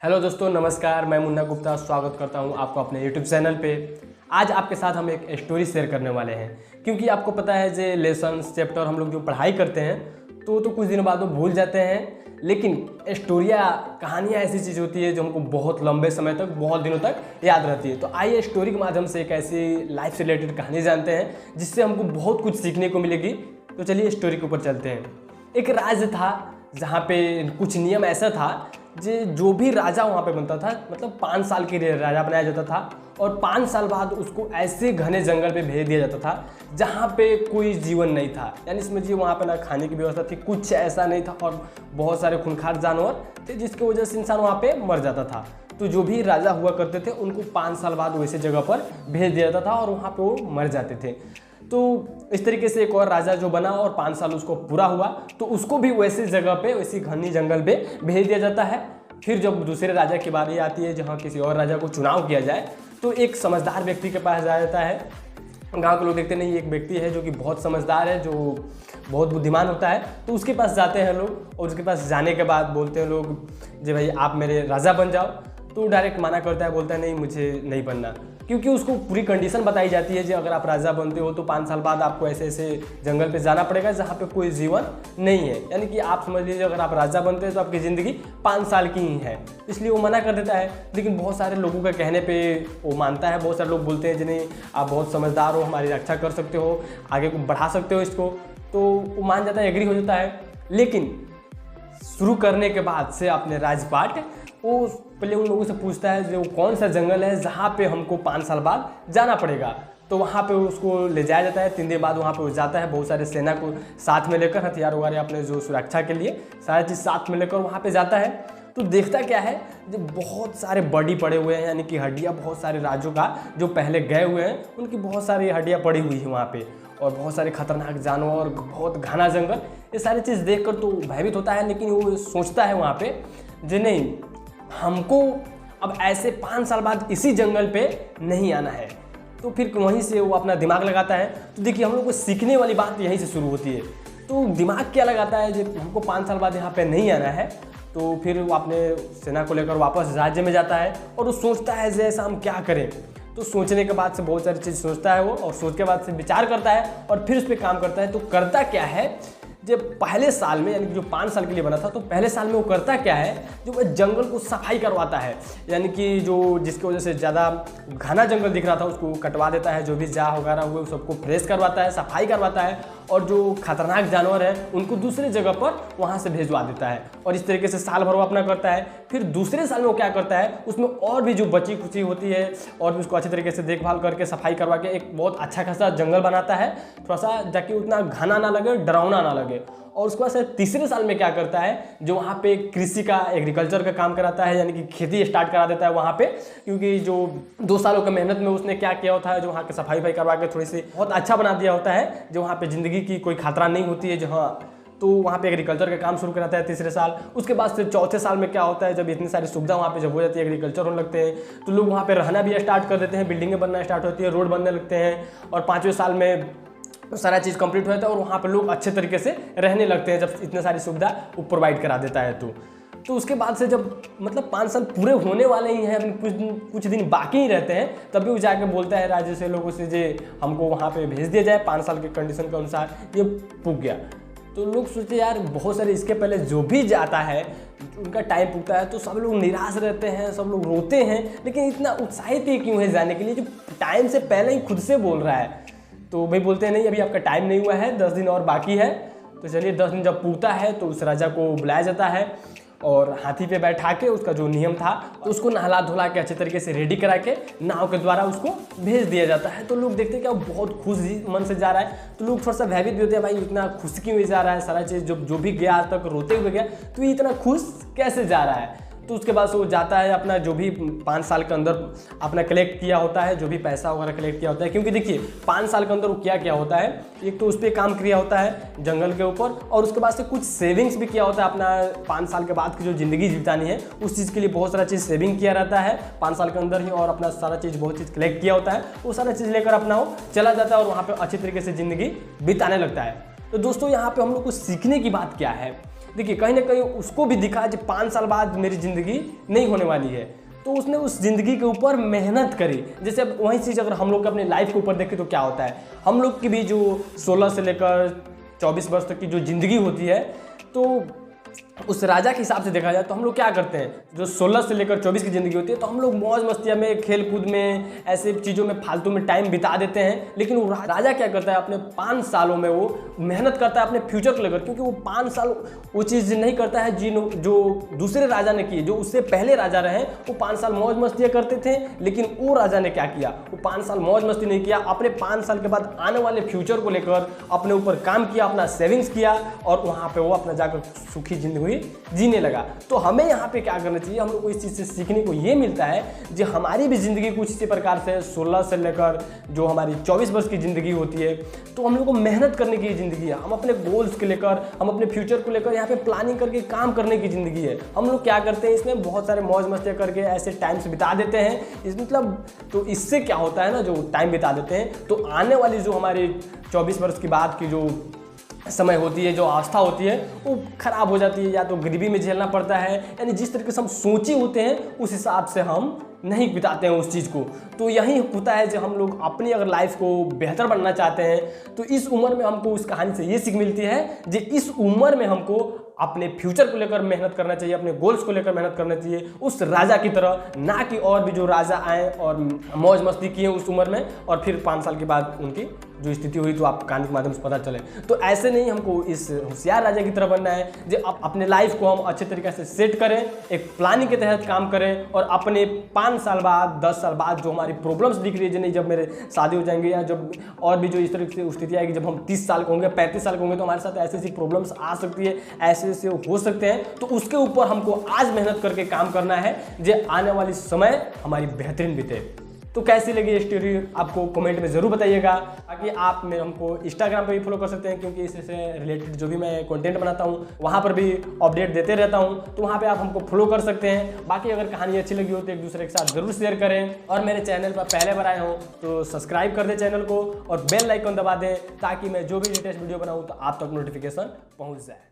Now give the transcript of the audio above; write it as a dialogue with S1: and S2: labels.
S1: Hello दोस्तों, नमस्कार। मैं मुन्ना गुप्ता स्वागत करता हूं आपको अपने यूट्यूब चैनल पे। आज आपके साथ हम एक स्टोरी शेयर करने वाले हैं, क्योंकि आपको पता है जो लेसन चैप्टर हम लोग जो पढ़ाई करते हैं तो कुछ दिनों बाद वो भूल जाते हैं, लेकिन स्टोरियाँ कहानियाँ ऐसी चीज़ होती है जो हमको बहुत लंबे समय तक, बहुत दिनों तक याद रहती है। तो आइए स्टोरी के माध्यम से एक ऐसी लाइफ से रिलेटेड कहानी जानते हैं जिससे हमको बहुत कुछ सीखने को मिलेगी। तो चलिए स्टोरी के ऊपर चलते हैं। एक राज्य था जहाँ पे कुछ नियम ऐसा था जो भी राजा वहाँ पे बनता था, मतलब 5 साल के लिए राजा बनाया जाता था और 5 साल बाद उसको ऐसे घने जंगल पे भेज दिया जाता था जहाँ पे कोई जीवन नहीं था। यानी समझिए वहाँ पे ना खाने की व्यवस्था थी, कुछ ऐसा नहीं था और बहुत सारे खूंखार जानवर थे जिसकी वजह से इंसान वहाँ पे मर जाता था। तो जो भी राजा हुआ करते थे उनको 5 साल बाद वैसे जगह पर भेज दिया जाता था और वहाँ पे वो मर जाते थे। तो इस तरीके से एक और राजा जो बना और 5 साल उसको पूरा हुआ तो उसको भी वैसी जगह पे, वैसी घनी जंगल पे भेज दिया जाता है। फिर जब दूसरे राजा की बारी आती है जहाँ किसी और राजा को चुनाव किया जाए तो एक समझदार व्यक्ति के पास जाया जाता है। गांव के लोग देखते नहीं, एक व्यक्ति है जो कि बहुत समझदार है, जो बहुत बुद्धिमान होता है। तो उसके पास जाते हैं लोग और उसके पास जाने के बाद बोलते हैं लोग जी भाई आप मेरे राजा बन जाओ। तो डायरेक्ट मना करता है, बोलता है नहीं मुझे नहीं बनना, क्योंकि उसको पूरी कंडीशन बताई जाती है कि अगर आप राजा बनते हो तो 5 साल बाद आपको ऐसे ऐसे जंगल पे जाना पड़ेगा जहाँ पे कोई जीवन नहीं है। यानी कि आप समझ लीजिए अगर आप राजा बनते हैं तो आपकी ज़िंदगी 5 साल की ही है, इसलिए वो मना कर देता है। लेकिन बहुत सारे लोगों के कहने पर वो मानता है। बहुत सारे लोग बोलते हैं जिन्हें आप बहुत समझदार हो, हमारी रक्षा कर सकते हो, आगे को बढ़ा सकते हो इसको, तो वो मान जाता है, एग्री हो जाता है। लेकिन शुरू करने के बाद से अपने राजपाट वो पहले उन लोगों से पूछता है जो कौन सा जंगल है जहाँ पे हमको 5 साल बाद जाना पड़ेगा। तो वहाँ पे उसको ले जाया जाता है। 3 दिन बाद वहाँ पे वो जाता है, बहुत सारे सेना को साथ में लेकर, हथियार वगैरह अपने जो सुरक्षा के लिए सारी चीज़ साथ में लेकर वहाँ पे जाता है। तो देखता क्या है, जो बहुत सारे बॉडी पड़े हुए हैं, यानी कि हड्डियाँ बहुत सारे राज्यों का जो पहले गए हुए हैं उनकी बहुत सारी हड्डियाँ पड़ी हुई हैं वहाँ पे, और बहुत सारे खतरनाक जानवर, बहुत घना जंगल। ये सारी चीज़ देखकर तो भयभीत होता है, लेकिन वो सोचता है वहाँ पे जो नहीं, हमको अब ऐसे 5 साल बाद इसी जंगल पे नहीं आना है। तो फिर वहीं से वो अपना दिमाग लगाता है। तो देखिए हम लोग को सीखने वाली बात यहीं से शुरू होती है। तो दिमाग क्या लगाता है, जब हमको 5 साल बाद यहाँ पे नहीं आना है, तो फिर वो अपने सेना को लेकर वापस राज्य में जाता है और वो सोचता है जैसा हम क्या करें। तो सोचने के बाद से बहुत सारी चीज़ सोचता है वो, और सोच के बाद से विचार करता है और फिर उस पर काम करता है। तो करता क्या है, जब पहले साल में, यानी कि जो 5 साल के लिए बना था, तो पहले साल में वो करता क्या है, जो वह जंगल को सफाई करवाता है। यानी कि जो जिसकी वजह से ज़्यादा घना जंगल दिख रहा था उसको कटवा देता है, जो भी जाह वगैरह हुए सबको फ्रेश करवाता है, सफाई करवाता है, और जो खतरनाक जानवर हैं उनको दूसरे जगह पर वहाँ से भेजवा देता है। और इस तरीके से साल भर वो अपना करता है। फिर दूसरे साल में वो क्या करता है, उसमें और भी जो बची खुची होती है और भी उसको अच्छे तरीके से देखभाल करके सफाई करवा के एक बहुत अच्छा खासा जंगल बनाता है, थोड़ा सा जाके उतना घना ना लगे, डरावना ना लगे। और उसके बाद से तीसरे साल में क्या करता है, जो वहाँ पे कृषि का, एग्रीकल्चर का काम कराता है, यानी कि खेती स्टार्ट करा देता है वहाँ पे। क्योंकि जो 2 सालों की मेहनत में उसने क्या किया होता है, जो वहाँ की सफाई करवा के थोड़ी सी बहुत अच्छा बना दिया होता है, जो वहाँ पे ज़िंदगी की कोई खतरा नहीं होती है जहाँ, तो वहाँ पे एग्रीकल्चर का काम शुरू कराता है तीसरे साल। उसके बाद से चौथे साल में क्या होता है, जब इतनी सारी सुविधा वहाँ पे जब हो जाती है, एग्रीकल्चर होने लगते हैं, तो लोग वहाँ पे रहना भी स्टार्ट कर देते हैं, बिल्डिंगें बनना स्टार्ट होती है, रोड बनने लगते हैं, और 5वें साल में सारा चीज़ कंप्लीट हो जाता है और वहाँ पे लोग अच्छे तरीके से रहने लगते हैं जब इतने सारी सुविधा वो प्रोवाइड करा देता है। तो उसके बाद से जब मतलब 5 साल पूरे होने वाले ही हैं, कुछ दिन बाकी ही रहते हैं, तभी वो जाके बोलता है राज्य से लोगों से जे हमको वहाँ पे भेज दिया जाए 5 साल के कंडीशन के अनुसार। ये पुग गया। तो लोग सोचते यार बहुत सारे इसके पहले जो भी जाता है उनका टाइम पुगता है तो सब लोग निराश रहते हैं, सब लोग रोते हैं, लेकिन इतना उत्साहित ही क्यों है जाने के लिए जो टाइम से पहले ही खुद से बोल रहा है। तो भाई बोलते हैं नहीं अभी आपका टाइम नहीं हुआ है, 10 दिन और बाकी है। तो चलिए 10 दिन जब पूछता है तो उस राजा को बुलाया जाता है और हाथी पे बैठा के, उसका जो नियम था तो उसको नहला धुला के अच्छे तरीके से रेडी करा के नाव के द्वारा उसको भेज दिया जाता है। तो लोग देखते हैं कि वो बहुत खुश मन से जा रहा है, तो लोग थोड़ा सा भयभीत भी होते हैं, भाई इतना खुश क्यों जा रहा है, सारा चीज़ जो भी गया आज तक रोते हुए गया, तो ये इतना खुश कैसे जा रहा है। तो उसके बाद से वो जाता है अपना जो भी 5 साल के अंदर अपना कलेक्ट किया होता है, जो भी पैसा वगैरह कलेक्ट किया होता है। क्योंकि देखिए 5 साल के अंदर वो क्या होता है, एक तो उस पर काम किया होता है जंगल के ऊपर, और उसके बाद से कुछ सेविंग्स भी किया होता है। अपना 5 साल के बाद की जो ज़िंदगी बितानी है उस चीज़ के लिए बहुत सारा चीज़ सेविंग किया रहता है 5 साल के अंदर ही, और अपना सारा चीज़ बहुत चीज़ कलेक्ट किया होता है, वो सारा चीज़ लेकर अपना वो चला जाता है और वहाँ पर अच्छी तरीके से ज़िंदगी बिताने लगता है। तो दोस्तों यहाँ पर हम लोग को सीखने की बात क्या है, देखिए कहीं ना कहीं उसको भी दिखा कि 5 साल बाद मेरी ज़िंदगी नहीं होने वाली है, तो उसने उस ज़िंदगी के ऊपर मेहनत करी। जैसे अब वही चीज़ अगर हम लोग अपने लाइफ के ऊपर देखें तो क्या होता है, हम लोग की भी जो 16 से लेकर 24 वर्ष तक की जो ज़िंदगी होती है, तो उस राजा के हिसाब से देखा जाए तो हम लोग क्या करते हैं, जो 16 से लेकर 24 की ज़िंदगी होती है तो हम लोग मौज मस्तिया में, खेल कूद में, ऐसे चीज़ों में फालतू में टाइम बिता देते हैं। लेकिन वो राजा क्या करता है, अपने 5 सालों में वो मेहनत करता है अपने फ्यूचर को लेकर, क्योंकि वो 5 साल वो चीज़ नहीं करता है जो दूसरे राजा ने की, जो उससे पहले राजा रहे वो 5 साल मौज मस्तियाँ करते थे। लेकिन वो राजा ने क्या किया, वो 5 साल मौज मस्ती नहीं किया, अपने 5 साल के बाद आने वाले फ्यूचर को लेकर अपने ऊपर काम किया, अपना सेविंग्स किया और वहाँ पर वो अपना जाकर सुखी जिंदगी जीने लगा। तो हमें यहाँ पे क्या करना चाहिए, हम लोग को इस चीज़ से सीखने को ये मिलता है जो हमारी भी ज़िंदगी कुछ इसी प्रकार से 16 से लेकर जो हमारी 24 वर्ष की ज़िंदगी होती है, तो हम लोग को मेहनत करने की ज़िंदगी है। हम अपने गोल्स को लेकर, हम अपने फ्यूचर को लेकर यहाँ पे प्लानिंग करके काम करने की ज़िंदगी है। हम लोग क्या करते हैं, इसमें बहुत सारे मौज मस्तियाँ करके ऐसे टाइम्स बिता देते हैं। इस मतलब तो इससे क्या होता है ना, जो टाइम बिता देते हैं तो आने वाली जो हमारी 24 वर्ष की बाद की जो समय होती है, जो आस्था होती है, वो खराब हो जाती है, या तो गरीबी में झेलना पड़ता है। यानी जिस तरीके से हम सोचे होते हैं उस हिसाब से हम नहीं बिताते हैं उस चीज़ को। तो यही होता है जब हम लोग अपनी अगर लाइफ को बेहतर बनना चाहते हैं तो इस उम्र में हमको उस कहानी से ये सीख मिलती है कि इस उम्र में हमको अपने फ्यूचर को लेकर मेहनत करना चाहिए, अपने गोल्स को लेकर मेहनत करना चाहिए उस राजा की तरह, ना कि और भी जो राजा आए और मौज मस्ती किए उस उम्र में और फिर 5 साल के बाद उनकी जो स्थिति हुई तो आप कहानी के माध्यम से पता चले। तो ऐसे नहीं, हमको इस होशियार राजा की तरह बनना है जो अपने लाइफ को हम अच्छे तरीके से सेट करें, एक प्लानिंग के तहत काम करें और अपने 5 साल बाद, 10 साल बाद जो हमारी प्रॉब्लम्स दिख रही है, नहीं जब मेरे शादी हो जाएंगे या जब और भी जो इस तरह से स्थिति आएगी, जब हम 30 साल के होंगे, 35 साल के होंगे, तो हमारे साथ ऐसी ऐसी प्रॉब्लम्स आ सकती है, ऐसे ऐसे हो सकते हैं। तो उसके ऊपर हमको आज मेहनत करके काम करना है जो आने वाली समय हमारी बेहतरीन बीते। तो कैसी लगी ये स्टोरी आपको कमेंट में ज़रूर बताइएगा। बाकी आप हमको इंस्टाग्राम पे भी फॉलो कर सकते हैं, क्योंकि इससे रिलेटेड जो भी मैं कंटेंट बनाता हूँ वहाँ पर भी अपडेट देते रहता हूँ, तो वहाँ पे आप हमको फॉलो कर सकते हैं। बाकी अगर कहानी अच्छी लगी हो तो एक दूसरे के साथ ज़रूर शेयर करें और मेरे चैनल पर पहले बार आए हो तो सब्सक्राइब कर दें चैनल को और बेल आइकन दबा दें ताकि मैं जो भी लेटेस्ट वीडियो बनाऊँ तो आप तक नोटिफिकेशन पहुँच जाए।